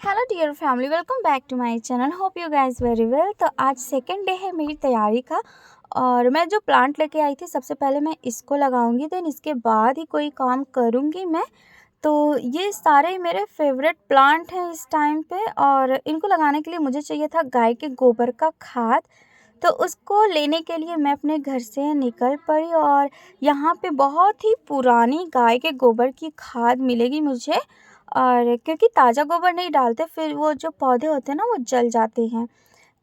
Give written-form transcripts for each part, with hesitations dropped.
Hello dear family, welcome back to my channel. Hope you guys very well. तो आज second day है मेरी तैयारी का और मैं जो प्लांट लेके आई थी सबसे पहले मैं इसको लगाऊंगी, देन इसके बाद ही कोई काम करूंगी मैं। तो ये सारे मेरे फेवरेट प्लांट हैं इस टाइम पे और इनको लगाने के लिए मुझे चाहिए था गाय के गोबर का खाद। तो उसको लेने के लिए मैं अपने घर से निकल पड़ी और यहाँ पे बहुत ही पुरानी गाय के गोबर की खाद मिलेगी मुझे। और क्योंकि ताज़ा गोबर नहीं डालते फिर वो जो पौधे होते हैं ना वो जल जाते हैं।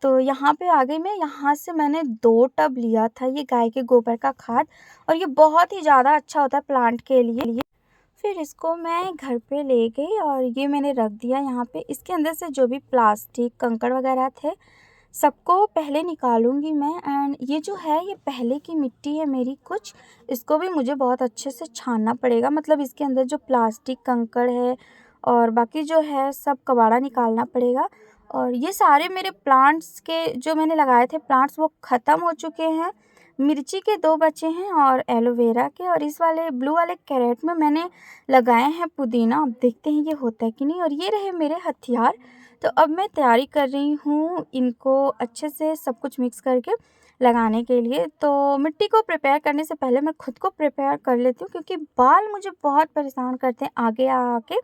तो यहाँ पे आ गई मैं। यहाँ से मैंने 2 टब लिया था ये गाय के गोबर का खाद और ये बहुत ही ज़्यादा अच्छा होता है प्लांट के लिए। फिर इसको मैं घर पे ले गई और ये मैंने रख दिया यहाँ पे। इसके अंदर से जो भी प्लास्टिक कंकड़ वगैरह थे सबको पहले निकालूंगी मैं। एंड ये जो है ये पहले की मिट्टी है मेरी कुछ, इसको भी मुझे बहुत अच्छे से छानना पड़ेगा। मतलब इसके अंदर जो प्लास्टिक कंकड़ है और बाकी जो है सब कबाड़ा निकालना पड़ेगा। और ये सारे मेरे प्लांट्स के जो मैंने लगाए थे प्लांट्स वो ख़त्म हो चुके हैं। मिर्ची के 2 बचे हैं और एलोवेरा के, और इस वाले ब्लू वाले कैरेट में मैंने लगाए हैं पुदीना। अब देखते हैं ये होता है कि नहीं। और ये रहे मेरे हथियार। तो अब मैं तैयारी कर रही हूँ इनको अच्छे से सब कुछ मिक्स करके लगाने के लिए। तो मिट्टी को प्रिपेयर करने से पहले मैं खुद को प्रिपेयर कर लेती हूँ क्योंकि बाल मुझे बहुत परेशान करते हैं आगे आके।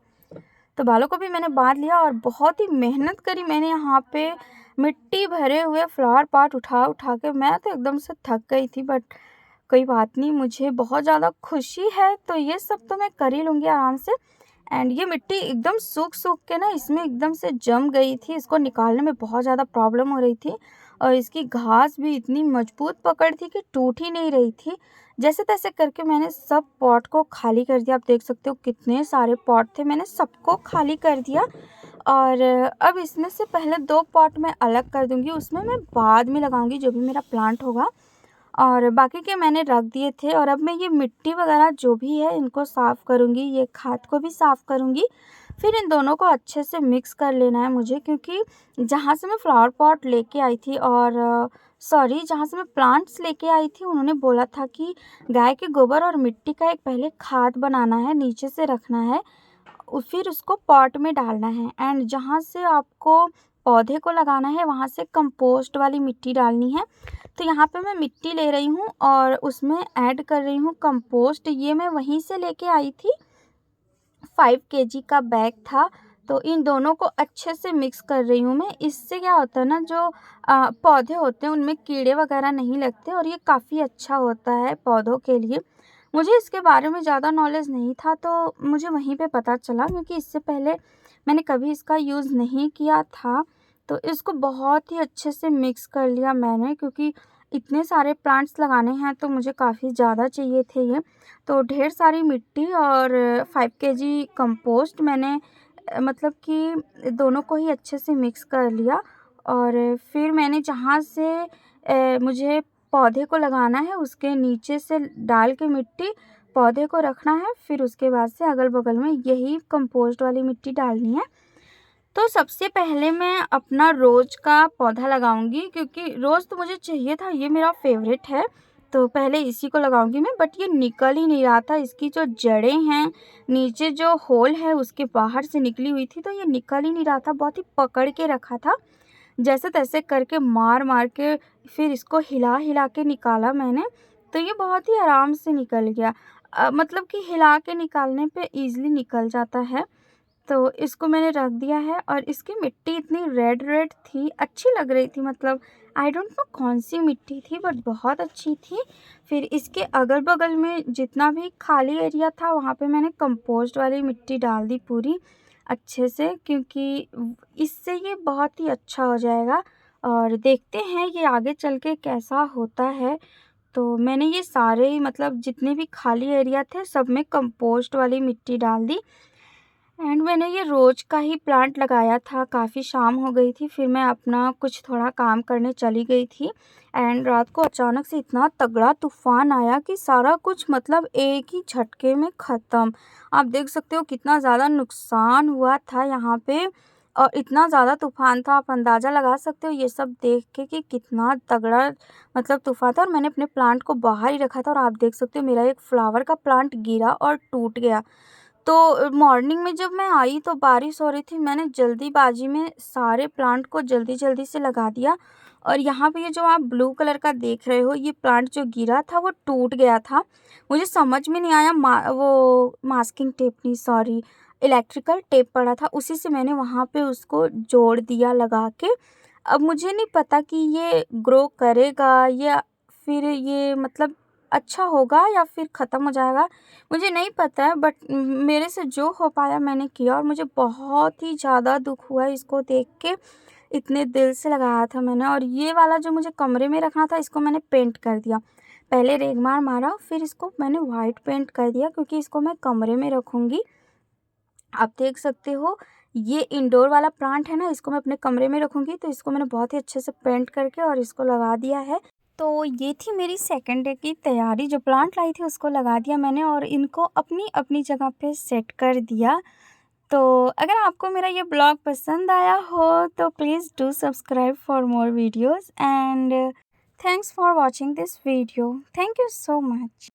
तो बालों को भी मैंने बांध लिया और बहुत ही मेहनत करी मैंने यहाँ पे मिट्टी भरे हुए फ्लावर पॉट उठा उठा के। मैं तो एकदम से थक गई थी, बट कोई बात नहीं, मुझे बहुत ज़्यादा खुशी है तो ये सब तो मैं कर ही लूँगी आराम से। एंड ये मिट्टी एकदम सूख सूख के ना इसमें एकदम से जम गई थी। इसको निकालने में बहुत ज़्यादा प्रॉब्लम हो रही थी और इसकी घास भी इतनी मजबूत पकड़ थी कि टूट ही नहीं रही थी। जैसे तैसे करके मैंने सब पॉट को खाली कर दिया। आप देख सकते हो कितने सारे पॉट थे, मैंने सबको खाली कर दिया। और अब इसमें से पहले 2 पॉट मैं अलग कर दूंगी, उसमें मैं बाद में लगाऊंगी जो भी मेरा प्लांट होगा। और बाकी के मैंने रख दिए थे और अब मैं ये मिट्टी वगैरह जो भी है इनको साफ़ करूँगी, ये खाद को भी साफ़ करूँगी। फिर इन दोनों को अच्छे से मिक्स कर लेना है मुझे, क्योंकि जहाँ से मैं फ्लावर पॉट लेके आई थी और सॉरी जहाँ से मैं प्लांट्स लेके आई थी उन्होंने बोला था कि गाय के गोबर और मिट्टी का एक पहले खाद बनाना है, नीचे से रखना है, फिर उसको पॉट में डालना है। एंड जहाँ से आपको पौधे को लगाना है वहाँ से कंपोस्ट वाली मिट्टी डालनी है। तो यहाँ पे मैं मिट्टी ले रही हूँ और उसमें ऐड कर रही हूँ कंपोस्ट। ये मैं वहीं से लेके आई थी, 5 केजी का बैग था। तो इन दोनों को अच्छे से मिक्स कर रही हूँ मैं। इससे क्या होता है ना, जो पौधे होते हैं उनमें कीड़े वगैरह नहीं लगते और ये काफ़ी अच्छा होता है पौधों के लिए। मुझे इसके बारे में ज़्यादा नॉलेज नहीं था तो मुझे वहीं पे पता चला, क्योंकि इससे पहले मैंने कभी इसका यूज़ नहीं किया था। तो इसको बहुत ही अच्छे से मिक्स कर लिया मैंने, क्योंकि इतने सारे प्लांट्स लगाने हैं तो मुझे काफ़ी ज़्यादा चाहिए थे ये। तो ढेर सारी मिट्टी और 5 केजी कंपोस्ट मैंने मतलब कि दोनों को ही अच्छे से मिक्स कर लिया। और फिर मैंने जहाँ से मुझे पौधे को लगाना है उसके नीचे से डाल के मिट्टी पौधे को रखना है। फिर उसके बाद से अगल-बगल में यही कंपोस्ट वाली मिट्टी डालनी है। तो सबसे पहले मैं अपना रोज़ का पौधा लगाऊंगी, क्योंकि रोज़ तो मुझे चाहिए था, ये मेरा फेवरेट है। तो पहले इसी को लगाऊंगी मैं, बट ये निकल ही नहीं रहा था। इसकी जो जड़ें हैं नीचे जो होल है उसके बाहर से निकली हुई थी, तो ये निकल ही नहीं रहा था, बहुत ही पकड़ के रखा था। जैसे तैसे करके मार मार के फिर इसको हिला हिला के निकाला मैंने, तो ये बहुत ही आराम से निकल गया। मतलब कि हिला के निकालने पे ईज़िली निकल जाता है। तो इसको मैंने रख दिया है और इसकी मिट्टी इतनी रेड रेड थी, अच्छी लग रही थी। मतलब आई डोंट नो कौन सी मिट्टी थी, बट बहुत अच्छी थी। फिर इसके अगल बगल में जितना भी खाली एरिया था वहाँ पे मैंने कंपोस्ट वाली मिट्टी डाल दी पूरी अच्छे से, क्योंकि इससे ये बहुत ही अच्छा हो जाएगा। और देखते हैं ये आगे चल के कैसा होता है। तो मैंने ये सारे मतलब जितने भी खाली एरिया थे सब में कंपोस्ट वाली मिट्टी डाल दी। एंड मैंने ये रोज़ का ही प्लांट लगाया था। काफ़ी शाम हो गई थी, फिर मैं अपना कुछ थोड़ा काम करने चली गई थी। एंड रात को अचानक से इतना तगड़ा तूफ़ान आया कि सारा कुछ मतलब एक ही झटके में ख़त्म। आप देख सकते हो कितना ज़्यादा नुकसान हुआ था यहाँ पे और इतना ज़्यादा तूफ़ान था, आप अंदाज़ा लगा सकते हो ये सब देख के कि कितना तगड़ा मतलब तूफ़ान था। और मैंने अपने प्लांट को बाहर ही रखा था और आप देख सकते हो मेरा एक फ्लावर का प्लांट गिरा और टूट गया। तो मॉर्निंग में जब मैं आई तो बारिश हो रही थी, मैंने जल्दीबाजी में सारे प्लांट को जल्दी-जल्दी से लगा दिया। और यहाँ पे ये जो आप ब्लू कलर का देख रहे हो, ये प्लांट जो गिरा था वो टूट गया था। मुझे समझ में नहीं आया, वो मास्किंग टेप नहीं, सॉरी, इलेक्ट्रिकल टेप पड़ा था, उसी से मैंने वहाँ पे उसको जोड़ दिया लगा के। अब मुझे नहीं पता कि ये ग्रो करेगा या फिर ये मतलब अच्छा होगा या फिर ख़त्म हो जाएगा, मुझे नहीं पता है, बट मेरे से जो हो पाया मैंने किया और मुझे बहुत ही ज़्यादा दुःख हुआ इसको देख के। इतने दिल से लगाया था मैंने, और ये वाला जो मुझे कमरे में रखना था इसको मैंने पेंट कर दिया। पहले रेगमार मारा, फिर इसको मैंने वाइट पेंट कर दिया क्योंकि इसको मैं कमरे में रखूँगी। आप देख सकते हो, ये इंडोर वाला प्लांट है ना, इसको मैं अपने कमरे में रखूँगी, तो इसको मैंने बहुत ही अच्छे से पेंट करके और इसको लगा दिया है। तो ये थी मेरी सेकंड डे की तैयारी, जो प्लांट लाई थी उसको लगा दिया मैंने और इनको अपनी-अपनी जगह पे सेट कर दिया। तो अगर आपको मेरा ये ब्लॉग पसंद आया हो तो please do subscribe for more videos and thanks for watching this video. Thank you so much.